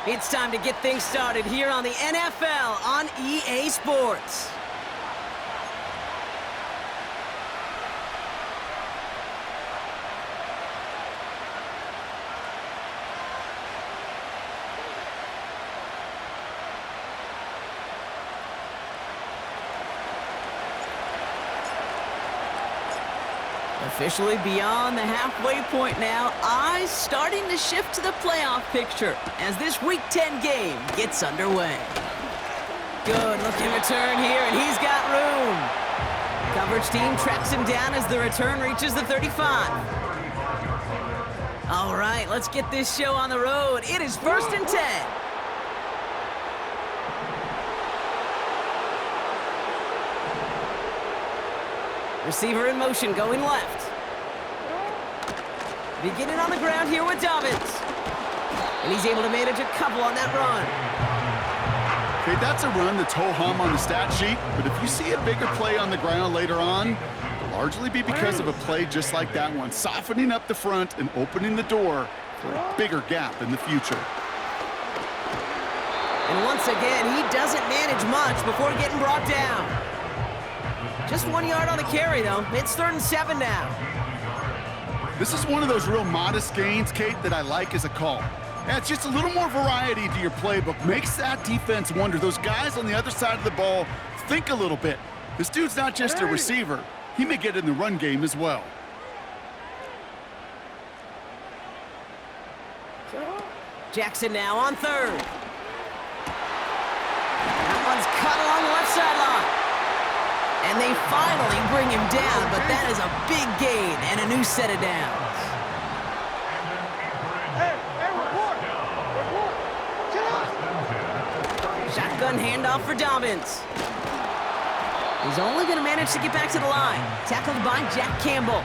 It's time to get things started here on the NFL on EA Sports. Officially beyond the halfway point now, eyes starting to shift to the playoff picture as this Week 10 game gets underway. Good looking return here, and he's got room. Coverage team tracks him down as the return reaches the 35. All right, let's get this show on the road. It is 1st and 10. Receiver in motion, going left. Beginning on the ground here with Dobbins. And he's able to manage a couple on that run. Okay, that's a run that's ho-hum on the stat sheet, but if you see a bigger play on the ground later on, it'll largely be because of a play just like that one, softening up the front and opening the door for a bigger gap in the future. And once again, he doesn't manage much before getting brought down. Just 1 yard on the carry, though. It's 3rd and 7 now. This is one of those real modest gains, Kate, that I like as a call. Yeah, it's just a little more variety to your playbook. Makes that defense wonder. Those guys on the other side of the ball think a little bit. This dude's not just a receiver. He may get in the run game as well. Jackson now on 3rd. That one's cut along the left sideline. And they finally bring him down, but that is a big gain and a new set of downs. Shotgun handoff for Dobbins. He's only going to manage to get back to the line. Tackled by Jack Campbell.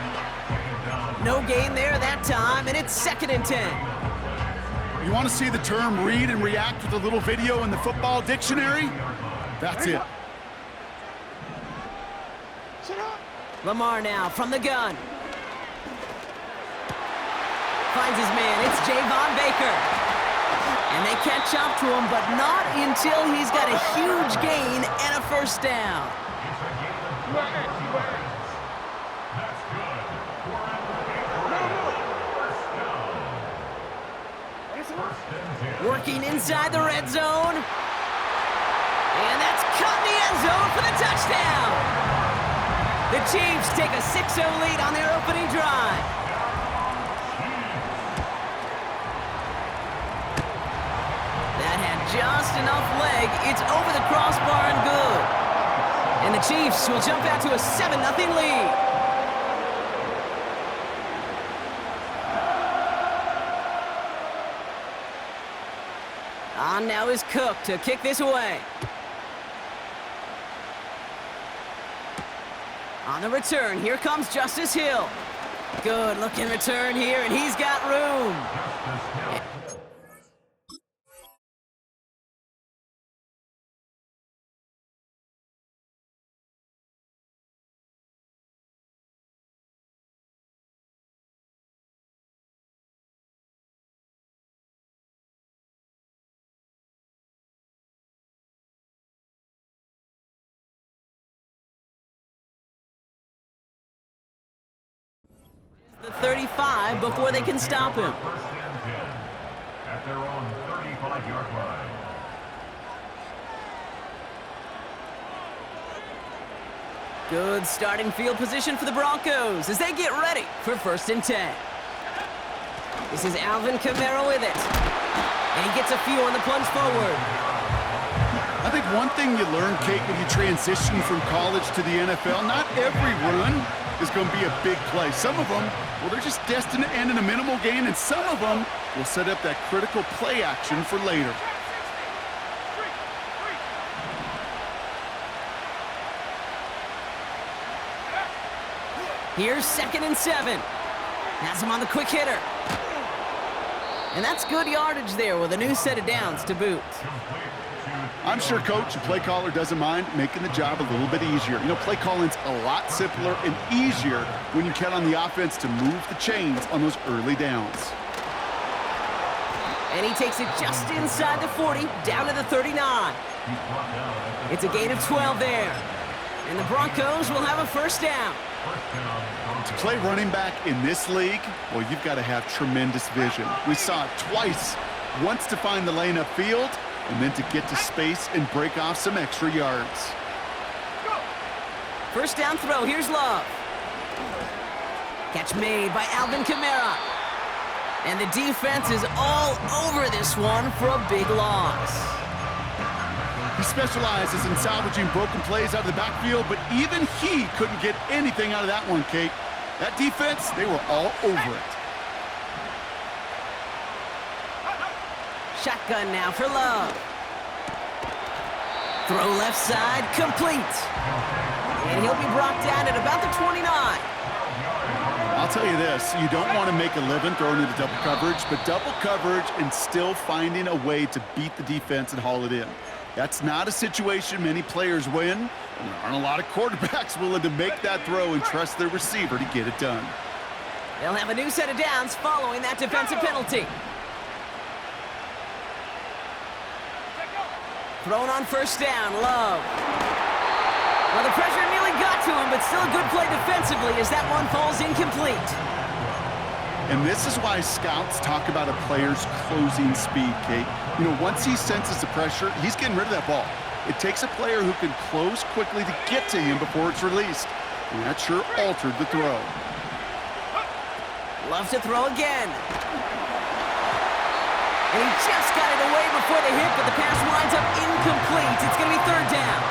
No gain there that time, and it's 2nd and 10. You want to see the term read and react with a little video in the football dictionary? That's it. Lamar now from the gun. Finds his man. It's Javon Baker. And they catch up to him, but not until he's got a huge gain and a 1st down. Working inside the red zone. And that's caught in the end zone for the touchdown. The Chiefs take a 6-0 lead on their opening drive. That had just enough leg. It's over the crossbar and good. And the Chiefs will jump out to a 7-0 lead. On now is Cook to kick this away. On the return, here comes Justice Hill. Good looking return here, and he's got room. The 35 before they can stop him. At their own 35-yard line. Good starting field position for the Broncos as they get ready for 1st and 10. This is Alvin Kamara with it. And he gets a few on the plunge forward. I think one thing you learn, Kate, when you transition from college to the NFL, not every run is going to be a big play. Some of them, well, they're just destined to end in a minimal gain, and some of them will set up that critical play action for later. Here's 2nd and 7. Has him on the quick hitter. And that's good yardage there with a new set of downs to boot. I'm sure, Coach, the play caller doesn't mind making the job a little bit easier. You know, play calling's a lot simpler and easier when you count on the offense to move the chains on those early downs. And he takes it just inside the 40, down to the 39. It's a gain of 12 there. And the Broncos will have a first down. To play running back in this league, well, you've got to have tremendous vision. We saw it twice. Once to find the lane upfield, and then to get to space and break off some extra yards. First down throw, here's Love. Catch made by Alvin Kamara. And the defense is all over this one for a big loss. He specializes in salvaging broken plays out of the backfield, but even he couldn't get anything out of that one, Kate. That defense, they were all over it. Shotgun now for Love. Throw left side, complete. And he'll be brought down at about the 29. I'll tell you this, you don't want to make a living throwing into double coverage, but double coverage and still finding a way to beat the defense and haul it in. That's not a situation many players win, and there aren't a lot of quarterbacks willing to make that throw and trust their receiver to get it done. They'll have a new set of downs following that defensive penalty. Thrown on first down, Love. Well, the pressure nearly got to him, but still a good play defensively as that one falls incomplete. And this is why scouts talk about a player's closing speed, Kate. You know, once he senses the pressure, he's getting rid of that ball. It takes a player who can close quickly to get to him before it's released. And that sure altered the throw. Love to throw again. And he just got it away before the hit, but the pass winds up incomplete. It's going to be third down.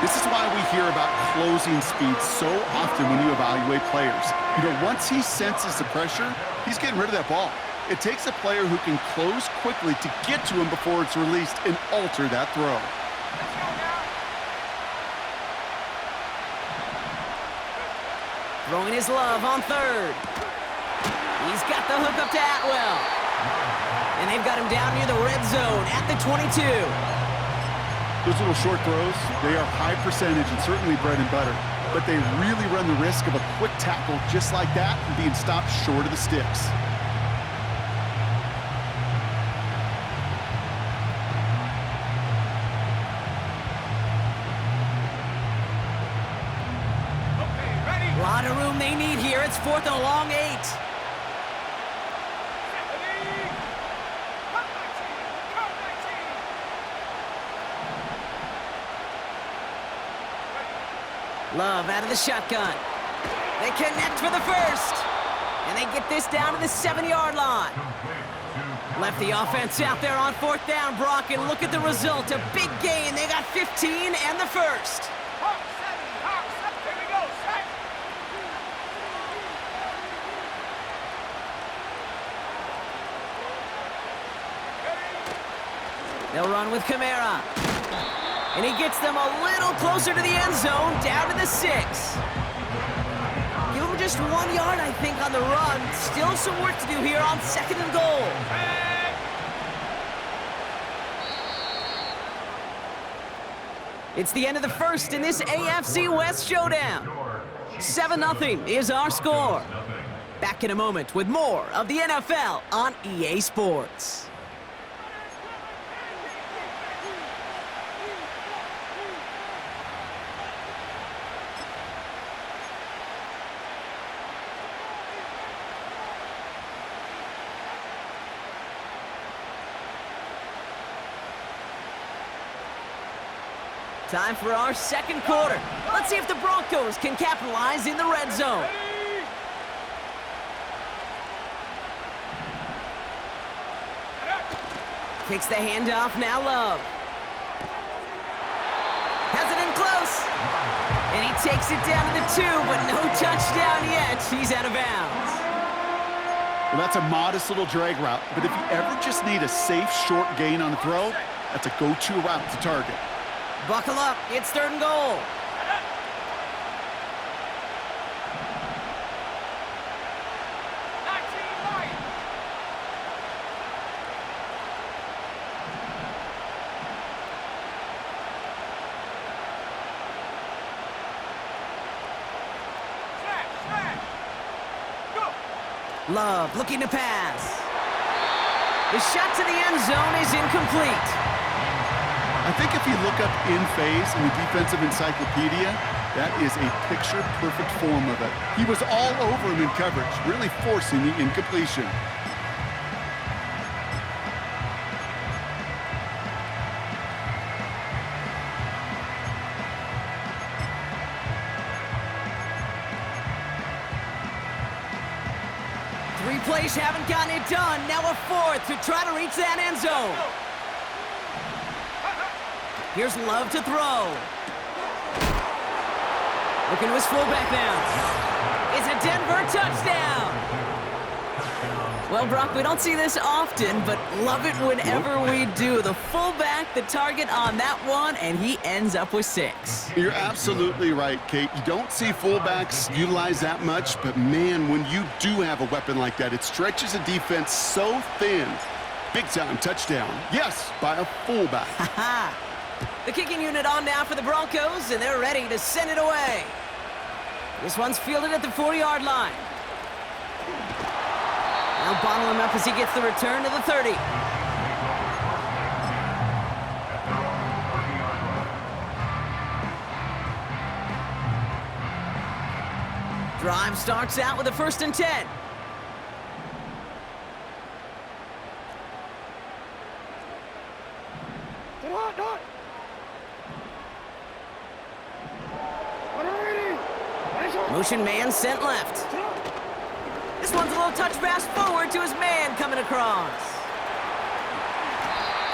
This is why we hear about closing speed so often when you evaluate players. You know, once he senses the pressure, he's getting rid of that ball. It takes a player who can close quickly to get to him before it's released and alter that throw. Throwing his Love on third. He's got the hook up to Atwell. And they've got him down near the red zone at the 22. Those little short throws, they are high percentage and certainly bread and butter, but they really run the risk of a quick tackle just like that and being stopped short of the sticks. A lot of room they need here. It's fourth and a long 8. Love out of the shotgun. They connect for the first. And they get this down to the 7-yard line. Left the offense out there on fourth down, Brock, and look at the result. A big gain. They got 15 and the first. They'll run with Kamara. And he gets them a little closer to the end zone, down to the 6. Give him just 1 yard, I think, on the run. Still some work to do here on second and goal. It's the end of the first in this AFC West showdown. 7-0 is our score. Back in a moment with more of the NFL on EA Sports. Time for our second quarter. Let's see if the Broncos can capitalize in the red zone. Kicks the handoff, now Love. Has it in close. And he takes it down to the 2, but no touchdown yet. He's out of bounds. Well, that's a modest little drag route, but if you ever just need a safe, short gain on a throw, that's a go-to route to target. Buckle up, it's third and goal. Love looking to pass. The shot to the end zone is incomplete. I think if you look up in phase in the defensive encyclopedia, that is a picture-perfect form of it. He was all over him in coverage, really forcing the incompletion. Three plays haven't gotten it done. Now a fourth to try to reach that end zone. Here's Love to throw. Looking to his fullback now. It's a Denver touchdown. Well, Brock, we don't see this often, but love it whenever we do. The fullback, the target on that one, and he ends up with 6. You're absolutely right, Kate. You don't see fullbacks utilize that much, but man, when you do have a weapon like that, it stretches a defense so thin. Big-time touchdown. Yes, by a fullback. The kicking unit on now for the Broncos, and they're ready to send it away. This one's fielded at the 40-yard line. Now bottle him up as he gets the return to the 30. Drive starts out with a 1st and 10. Motion man sent left. This one's a little touch pass forward to his man coming across.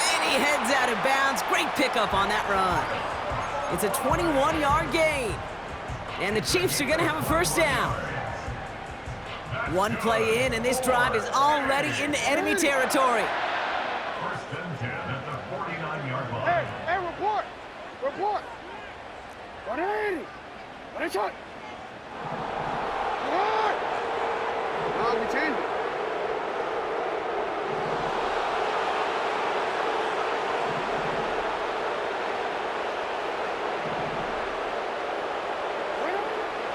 And he heads out of bounds. Great pickup on that run. It's a 21-yard gain. And the Chiefs are going to have a 1st down. One play in, and this drive is already into enemy territory. 1st and 10 at the 49-yard line. Hey, report! Report! 180! What is it? What? No, we changed it.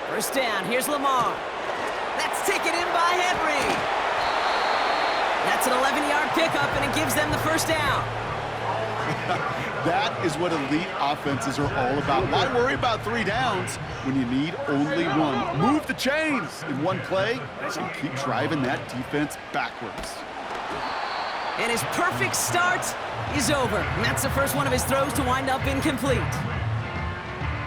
First down, here's Lamar. That's taken in by Henry. That's an 11-yard pickup, and it gives them the 1st down. That is what elite offenses are all about. Why worry about 3 downs when you need only 1? Move the chains in one play and keep driving that defense backwards. And his perfect start is over. And that's the first one of his throws to wind up incomplete.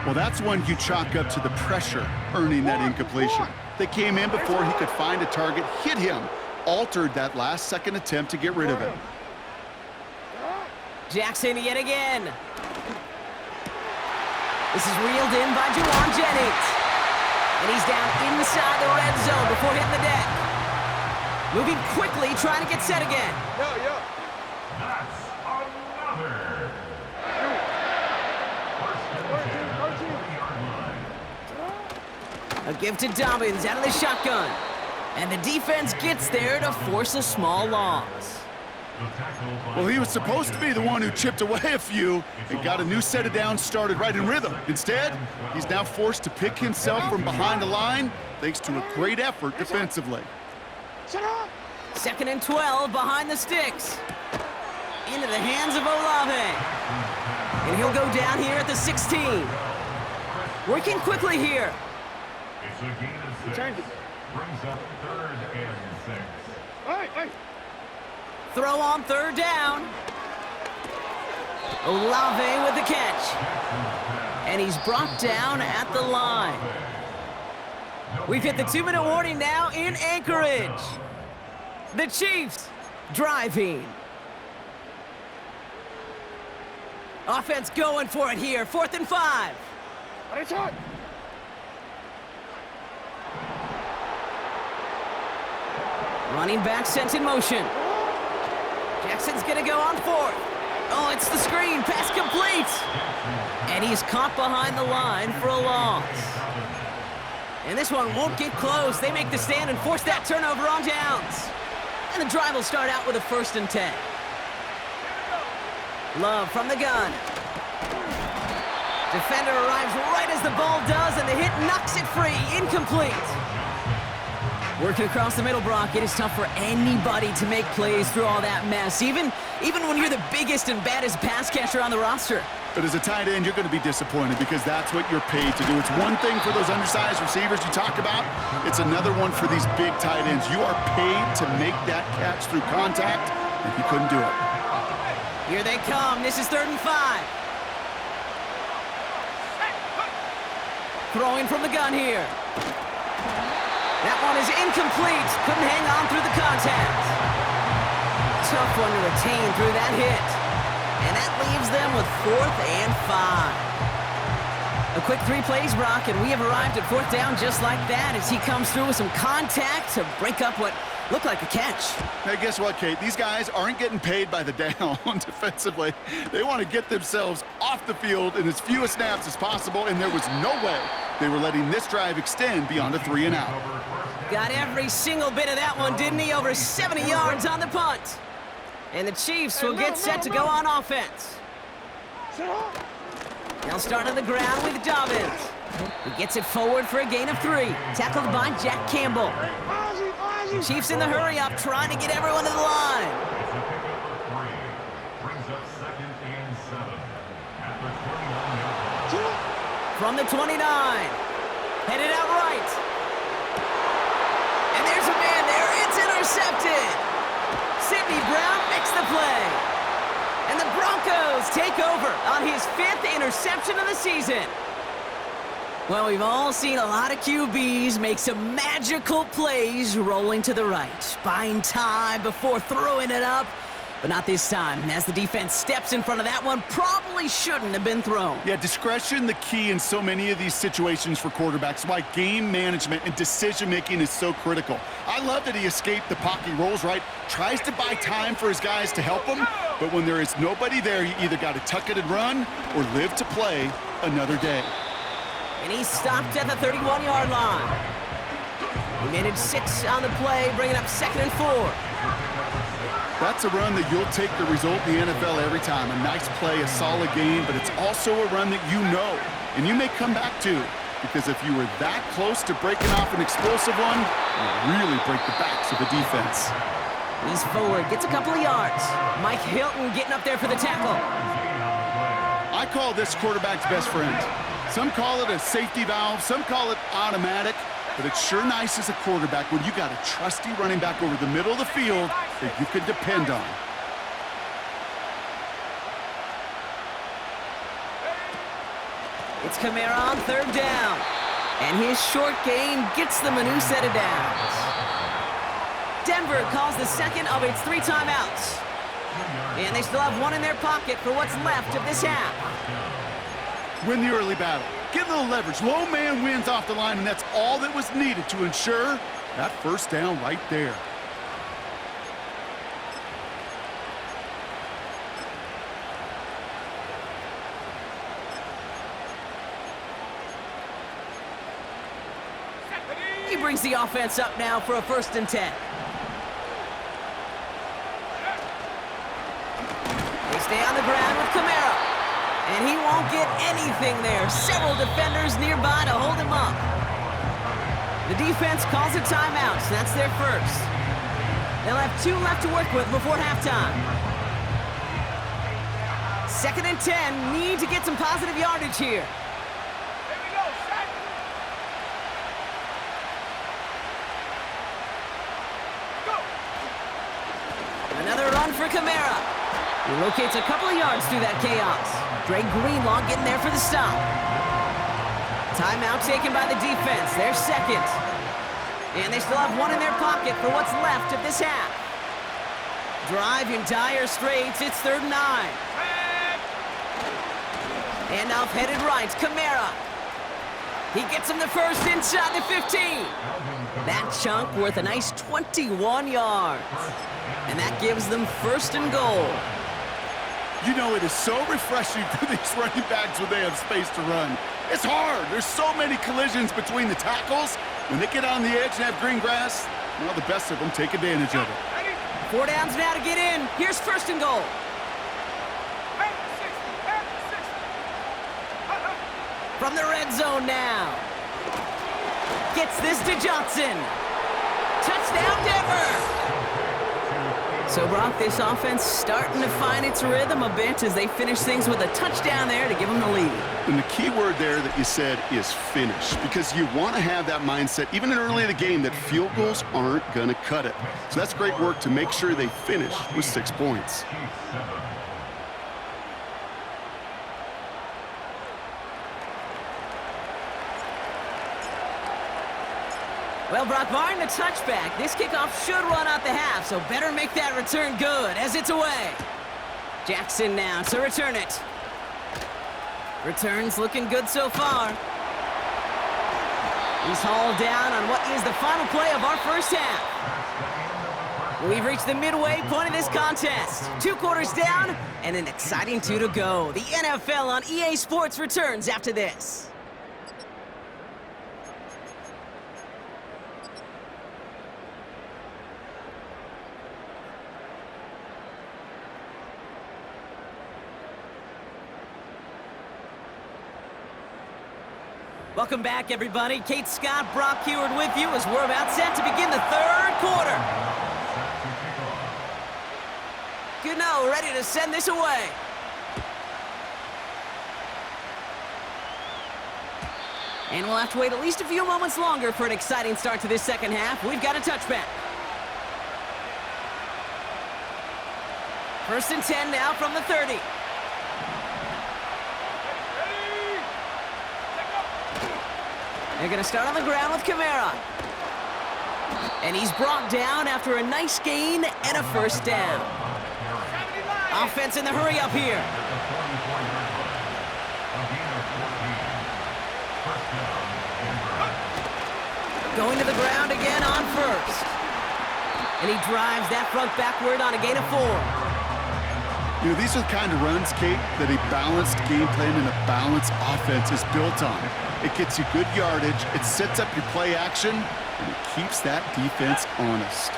Well, that's one you chalk up to the pressure earning that incompletion. They came in before he could find a target, hit him, altered that last-second attempt to get rid of him. Jackson yet again. This is reeled in by Juwan Jennings. And he's down inside the red zone before hitting the deck. Moving quickly, trying to get set again. Yo. That's another. 1st and 10 at the 40-yard line. A give to Dobbins out of the shotgun. And the defense gets there to force a small loss. Well, he was supposed to be the one who chipped away a few and got a new set of downs started right in rhythm. Instead, he's now forced to pick himself from behind the line thanks to a great effort defensively. 2nd and 12 behind the sticks. Into the hands of Olave. And he'll go down here at the 16. Working quickly here. It's a gain of 6. Change it. Brings up 3rd and 6. Hey. Throw on 3rd down. Olave with the catch. And he's brought down at the line. We've hit the 2-minute warning now in Anchorage. The Chiefs driving. Offense going for it here. 4th and 5. What is it? Running back sent in motion. Jackson's going to go on 4th. Oh, it's the screen. Pass complete. And he's caught behind the line for a loss. And this one won't get close. They make the stand and force that turnover on downs. And the drive will start out with a 1st and 10. Love from the gun. Defender arrives right as the ball does, and the hit knocks it free. Incomplete. Working across the middle, Brock, it is tough for anybody to make plays through all that mess, even when you're the biggest and baddest pass catcher on the roster. But as a tight end, you're going to be disappointed because that's what you're paid to do. It's one thing for those undersized receivers you talk about. It's another one for these big tight ends. You are paid to make that catch through contact, and he couldn't do it. Here they come. This is 3rd and 5. Throwing from the gun here. That one is incomplete. Couldn't hang on through the contact. Tough one to retain through that hit. And that leaves them with 4th and 5. A quick 3 plays, Brock, and we have arrived at 4th down just like that as he comes through with some contact to break up what looked like a catch. Hey, guess what, Kate? These guys aren't getting paid by the down defensively. They want to get themselves off the field in as few snaps as possible, and there was no way they were letting this drive extend beyond a 3 and out. Got every single bit of that one, didn't he? Over 70 yards on the punt. And the Chiefs will get set to go on offense. They'll start on the ground with Dobbins. He gets it forward for a gain of 3. Tackled by Jack Campbell. The Chiefs in the hurry up, trying to get everyone to the line. From the 29. Headed out right. And there's a man there. It's intercepted. Sidney Brown makes the play. And the Broncos take over on his 5th interception of the season. Well, we've all seen a lot of QBs make some magical plays rolling to the right, buying time before throwing it up, but not this time, as the defense steps in front of that one. Probably shouldn't have been thrown. Yeah, discretion the key in so many of these situations for quarterbacks. Why game management and decision-making is so critical. I love that he escaped the pocket rolls right, tries to buy time for his guys to help him, but when there is nobody there, you either got to tuck it and run or live to play another day. And he's stopped at the 31-yard line. He made it 6 on the play, bringing up 2nd and 4. That's a run that you'll take the result in the NFL every time. A nice play, a solid game, but it's also a run that you know, and you may come back to, because if you were that close to breaking off an explosive one, you really break the backs of the defense. He's forward, gets a couple of yards. Mike Hilton getting up there for the tackle. I call this quarterback's best friend. Some call it a safety valve, some call it automatic, but it's sure nice as a quarterback when you got a trusty running back over the middle of the field that you can depend on. It's Kamara on 3rd down. And his short gain gets them a new set of downs. Denver calls the 2nd of its 3 timeouts. And they still have 1 in their pocket for what's left of this half. Win the early battle. Get a little leverage. Low man wins off the line, and that's all that was needed to ensure that 1st down right there. He brings the offense up now for a 1st and 10. They stay on the ground with Kamara. And he won't get anything there. Several defenders nearby to hold him up. The defense calls a timeout, so that's their 1st. They'll have 2 left to work with before halftime. 2nd and 10, need to get some positive yardage here. Another run for Kamara. He locates a couple of yards through that chaos. Dre Greenlaw getting there for the stop. Timeout taken by the defense. Their 2nd. And they still have 1 in their pocket for what's left of this half. Drive in dire straits. It's 3rd and 9. Handoff headed right. Kamara. He gets him the 1st inside the 15. That chunk worth a nice 21 yards. And that gives them 1st and goal. You know, it is so refreshing for these running backs when they have space to run. It's hard. There's so many collisions between the tackles. When they get on the edge and have green grass, well, the best of them take advantage of it. 4 downs now to get in. Here's 1st and goal. From the red zone now. Gets this to Johnson. Touchdown, Denver! So, Brock, this offense starting to find its rhythm a bit as they finish things with a touchdown there to give them the lead. And the key word there that you said is finish, because you want to have that mindset, even early in the game, that field goals aren't going to cut it. So that's great work to make sure they finish with 6 points. Well, Brock, barring the touchback, this kickoff should run out the half, so better make that return good as it's away. Jackson now to return it. Returns looking good so far. He's hauled down on what is the final play of our first half. We've reached the midway point of this contest. 2 quarters down and an exciting 2 to go. The NFL on EA Sports returns after this. Welcome back, everybody. Kate Scott, Brock Heward with you as we're about set to begin the 3rd quarter. Gano ready to send this away. And we'll have to wait at least a few moments longer for an exciting start to this second half. We've got a touchback. 1st and 10 now from the 30. They're going to start on the ground with Kamara. And he's brought down after a nice gain and a 1st down. Offense in the hurry up here. Going to the ground again on 1st. And he drives that front backward on a gain of 4. You know, these are the kind of runs, Kate, that a balanced game plan and a balanced offense is built on. It gets you good yardage, it sets up your play action, and it keeps that defense honest.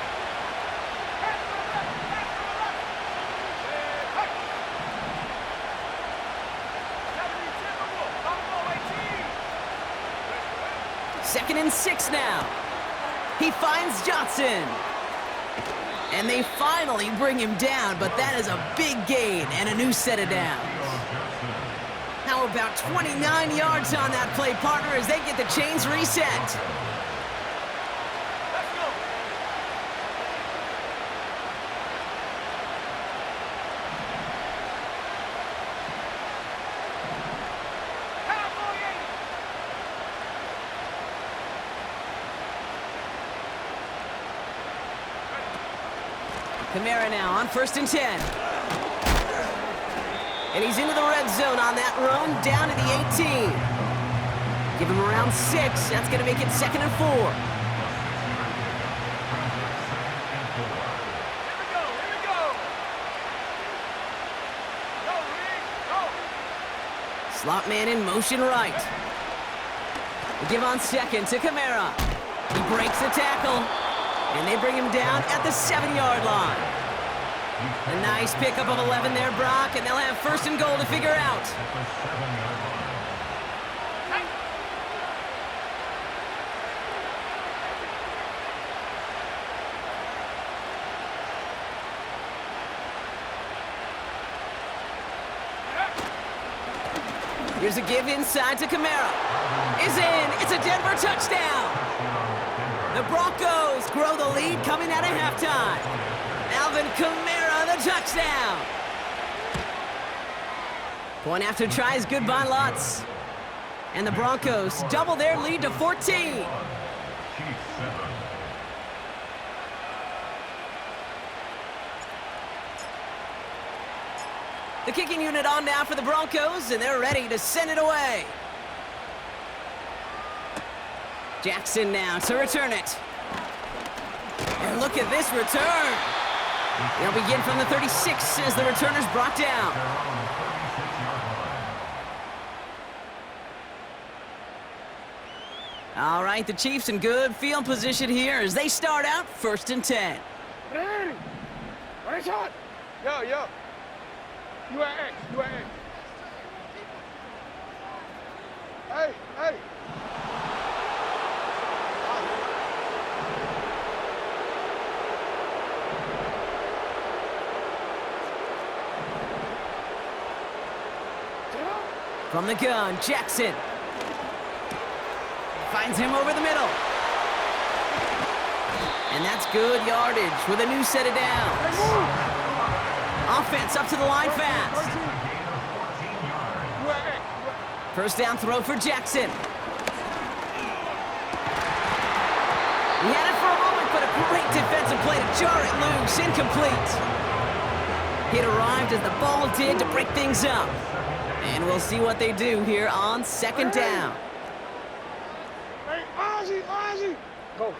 Second and 6 now. He finds Johnson. And they finally bring him down, but that is a big gain and a new set of downs. How about 29 yards on that play, partner, as they get the chains reset. Let's go. Kamara now on 1st and 10. And he's into the red zone on that run, down to the 18. Give him around 6. That's going to make it 2nd and 4. Here we go. Go, Reed, go. Slot man in motion right. They give on 2nd to Kamara. He breaks the tackle. And they bring him down at the 7-yard line. A nice pickup of 11 there, Brock, and they'll have 1st and goal to figure out. Here's a give inside to Kamara. Is in. It's a Denver touchdown. The Broncos grow the lead coming out of halftime. Alvin Kamara, the touchdown. Point after try is good by lots. And the Broncos double their lead to 14. The kicking unit on now for the Broncos, and they're ready to send it away. Jackson now to return it. And look at this return. They'll begin from the 36 as the returner's brought down. All right, the Chiefs in good field position here as they start out 1st and 10. Ready. Ready, shot. Yo. You at X. Hey. From the gun, Jackson. Finds him over the middle. And that's good yardage with a new set of downs. Offense up to the line fast. First down throw for Jackson. He had it for a moment, but a great defensive play to jar it loose. Incomplete. It arrived as the ball did to break things up. And we'll see what they do here on second down. Hey, Ozzie! Go.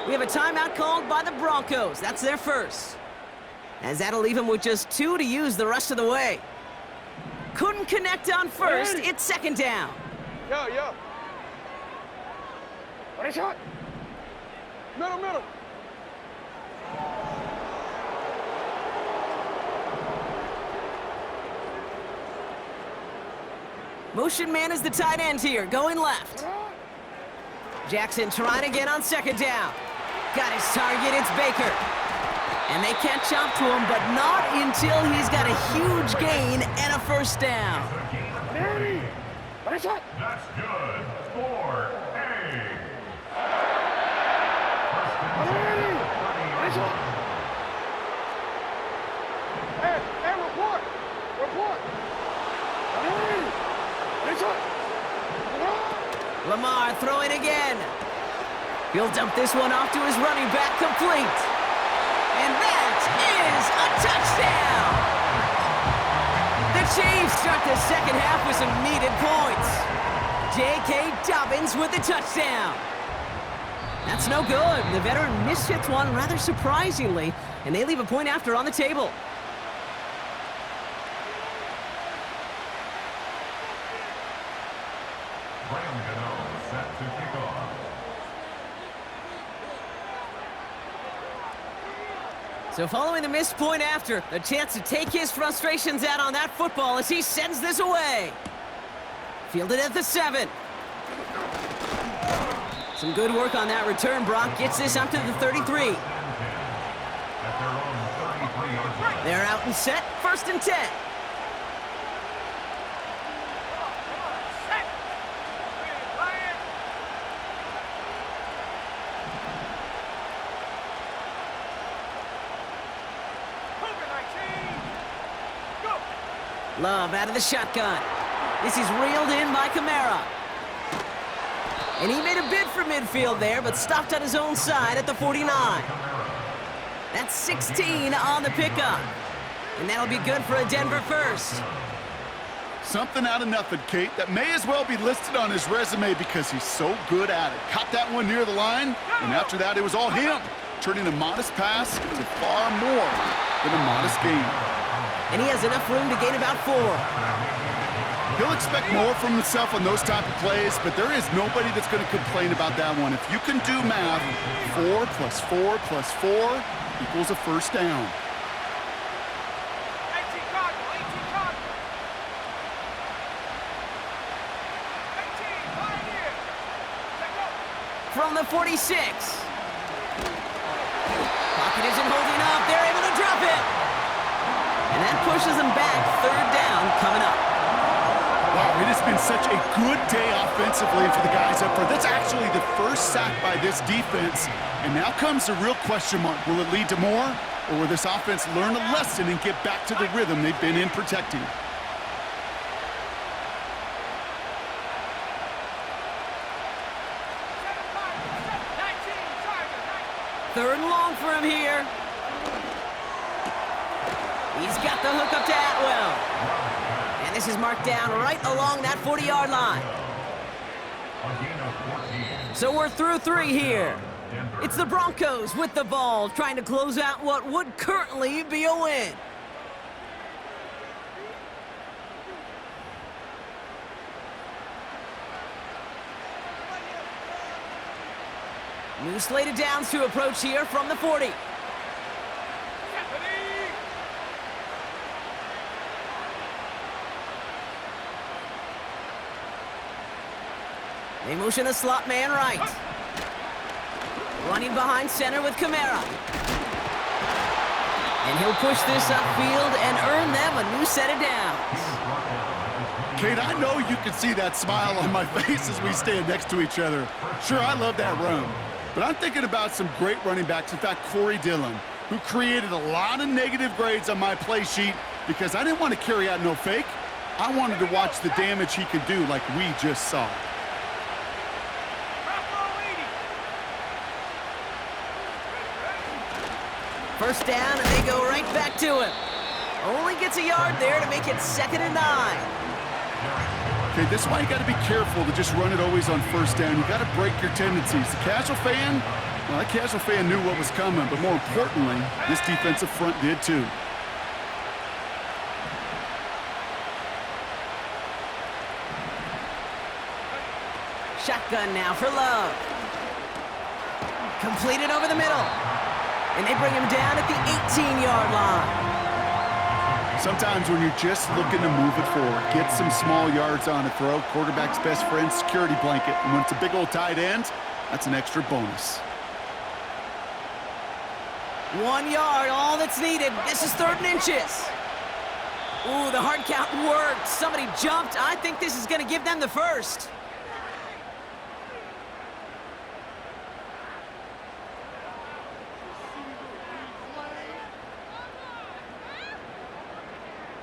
We have a timeout called by the Broncos. That's their first. As that'll leave him with just 2 to use the rest of the way. Couldn't connect on first. It's second down. Yo. Ready, shot. Middle. Motion man is the tight end here, going left. Jackson trying again on second down. Got his target, it's Baker. And they can't chop to him, but not until he's got a huge gain and a first down. Ready, shot. That's good. 4-8. Ready, shot. Hey, report. Ready, shot. Lamar throwing again. He'll dump this one off to his running back, complete. And that is a touchdown! The Chiefs start the second half with some needed points. J.K. Dobbins with the touchdown. That's no good. The veteran mishits one rather surprisingly, and they leave a point after on the table. Set to kick off. So following the missed point after, a chance to take his frustrations out on that football as he sends this away. Fielded at the 7. Some good work on that return. Brock gets this up to the 33. They're out and set, 1st and 10. Love out of the shotgun. This is reeled in by Kamara. And he made a bid for midfield there, but stopped on his own side at the 49. That's 16 on the pickup. And that'll be good for a Denver first. Something out of nothing, Kate, that may as well be listed on his resume because he's so good at it. Caught that one near the line, and after that, it was all him, turning a modest pass to far more than a modest gain. And he has enough room to gain about 4. He'll expect more from himself on those type of plays, but there is nobody that's going to complain about that one. If you can do math, 4 + 4 + 4 equals a first down. 18 Cardinal. 18 Pioneer. Check up. From the 46. Pocket isn't holding up. They're able to drop it. And that pushes them back. 3rd down coming up. Wow, it has been such a good day offensively for the guys up front. That's actually the first sack by this defense. And now comes the real question mark. Will it lead to more? Or will this offense learn a lesson and get back to the rhythm they've been in protecting? Third and long for him here. He's got the hook up to Atwell. And this is marked down right along that 40-yard line. So we're through 3 here. It's the Broncos with the ball, trying to close out what would currently be a win. New slated downs to approach here from the 40. They motion a slot man right. Running behind center with Kamara. And he'll push this upfield and earn them a new set of downs. Kate, I know you can see that smile on my face as we stand next to each other. Sure, I love that run. But I'm thinking about some great running backs. In fact, Corey Dillon, who created a lot of negative grades on my play sheet because I didn't want to carry out no fake. I wanted to watch the damage he could do like we just saw. First down, and they go right back to him. Only gets a yard there to make it 2nd and 9. Okay, this is why you got to be careful to just run it always on first down. You got to break your tendencies. The casual fan, well, that casual fan knew what was coming, but more importantly, this defensive front did too. Shotgun now for Love. Completed over the middle. And they bring him down at the 18-yard line. Sometimes when you're just looking to move it forward, get some small yards on a throw, quarterback's best friend, security blanket. And when it's a big old tight end, that's an extra bonus. 1 yard, all that's needed. This is 3rd and inches. Ooh, the hard count worked. Somebody jumped. I think this is going to give them the first.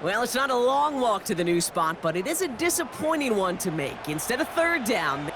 Well, it's not a long walk to the new spot, but it is a disappointing one to make. Instead of 3rd down,